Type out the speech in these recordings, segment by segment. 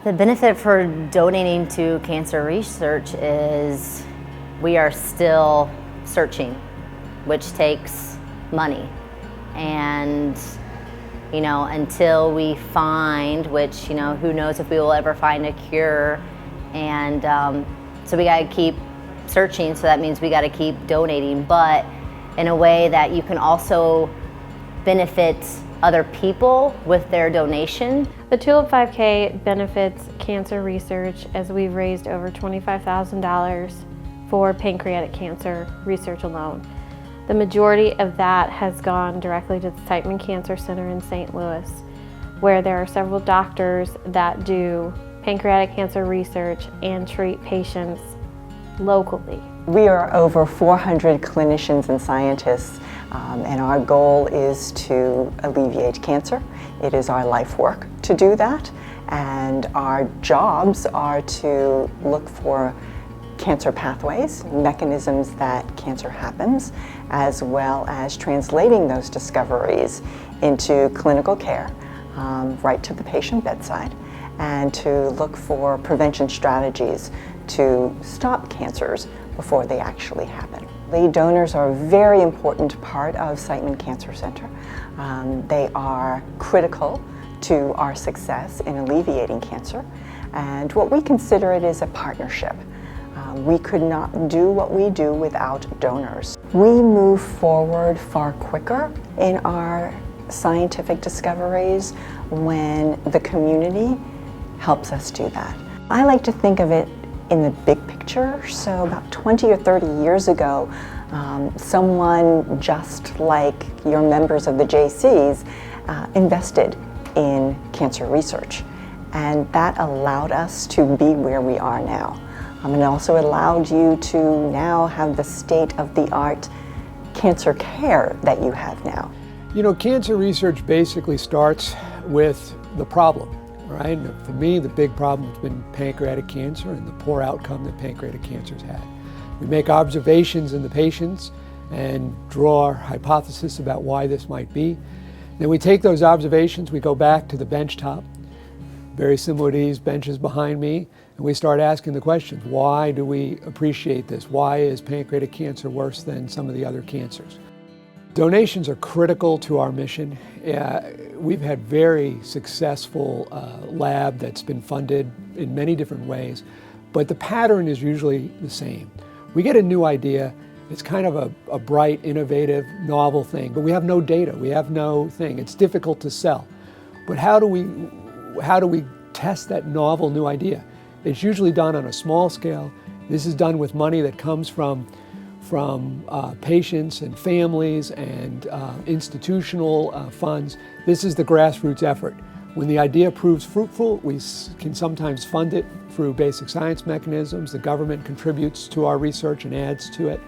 The benefit for donating to cancer research is we are still searching, which takes money. And, until we find, which, who knows if we will ever find a cure. And so we gotta keep searching, so that means we gotta keep donating, but in a way that you can also benefit other people with their donation. The Tulip 5K benefits cancer research, as we've raised over $25,000 for pancreatic cancer research alone. The majority of that has gone directly to the Siteman Cancer Center in St. Louis, where there are several doctors that do pancreatic cancer research and treat patients locally. We are over 400 clinicians and scientists, and our goal is to alleviate cancer. It is our life work to do that, and our jobs are to look for cancer pathways, mechanisms that cancer happens, as well as translating those discoveries into clinical care, right to the patient bedside, and to look for prevention strategies to stop cancers before they actually happen. Lead donors are a very important part of Siteman Cancer Center. They are critical to our success in alleviating cancer, and what we consider it is a partnership. We could not do what we do without donors. We move forward far quicker in our scientific discoveries when the community helps us do that. I like to think of it in the big picture. So about 20 or 30 years ago, someone just like your members of the Jaycees invested in cancer research. And that allowed us to be where we are now. And also allowed you to now have the state-of-the-art cancer care that you have now. Cancer research basically starts with the problem, right? For me, the big problem has been pancreatic cancer and the poor outcome that pancreatic cancer's had. We make observations in the patients and draw our hypothesis about why this might be. Then we take those observations, we go back to the benchtop, very similar to these benches behind me, and we start asking the questions. Why do we appreciate this? Why is pancreatic cancer worse than some of the other cancers? Donations are critical to our mission. We've had very successful lab that's been funded in many different ways, but the pattern is usually the same. We get a new idea, it's kind of a bright, innovative, novel thing, but we have no data, we have no thing. It's difficult to sell. But how do we test that novel new idea? It's usually done on a small scale. This is done with money that comes from patients and families and institutional funds. This is the grassroots effort. When the idea proves fruitful, we can sometimes fund it through basic science mechanisms. The government contributes to our research and adds to it.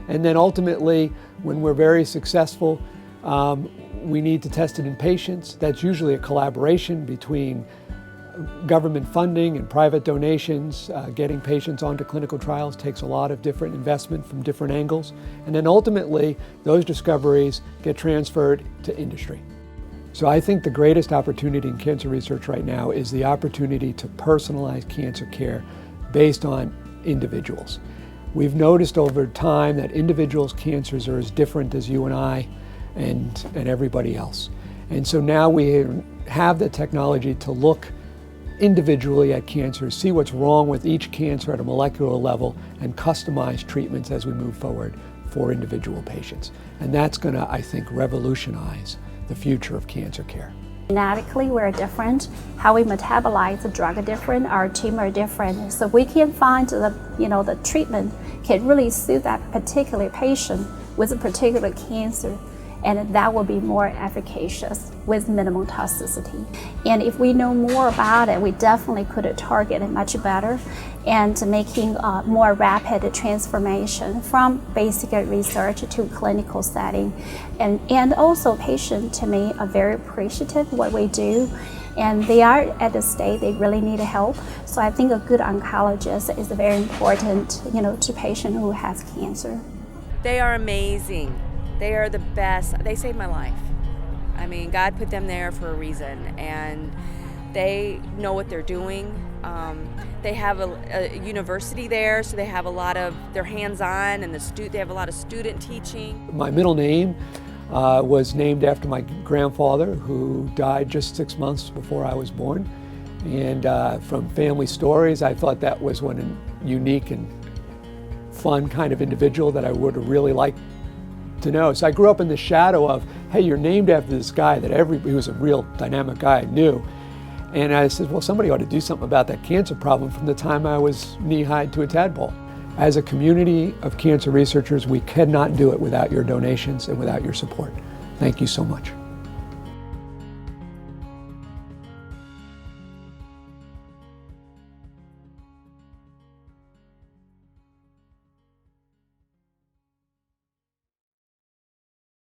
And then ultimately, when we're very successful, we need to test it in patients. That's usually a collaboration between government funding and private donations. Getting patients onto clinical trials takes a lot of different investment from different angles. And then ultimately, those discoveries get transferred to industry. So I think the greatest opportunity in cancer research right now is the opportunity to personalize cancer care based on individuals. We've noticed over time that individuals' cancers are as different as you and I and everybody else. And so now we have the technology to look individually at cancer, see what's wrong with each cancer at a molecular level, and customize treatments as we move forward for individual patients. And that's going to, I think, revolutionize the future of cancer care. Genetically, we're different. How we metabolize the drug are different. Our tumor are different. So we can find the treatment can really suit that particular patient with a particular cancer, and that will be more efficacious with minimal toxicity. And if we know more about it, we definitely could target it much better and making more rapid transformation from basic research to clinical setting. And also patients, to me, are very appreciative of what we do. And they are at the state they really need help. So I think a good oncologist is very important, to patient who has cancer. They are amazing. They are the best. They saved my life. I mean, God put them there for a reason, and They know what they're doing. They have a university there, so they have a lot of, they're hands-on, and they have a lot of student teaching. My middle name was named after my grandfather, who died just 6 months before I was born. And from family stories, I thought that was one unique and fun kind of individual that I would have really liked to know. So I grew up in the shadow of, hey, you're named after this guy that he was a real dynamic guy I knew. And I said, well, somebody ought to do something about that cancer problem from the time I was knee-high to a tadpole. As a community of cancer researchers, we cannot do it without your donations and without your support. Thank you so much.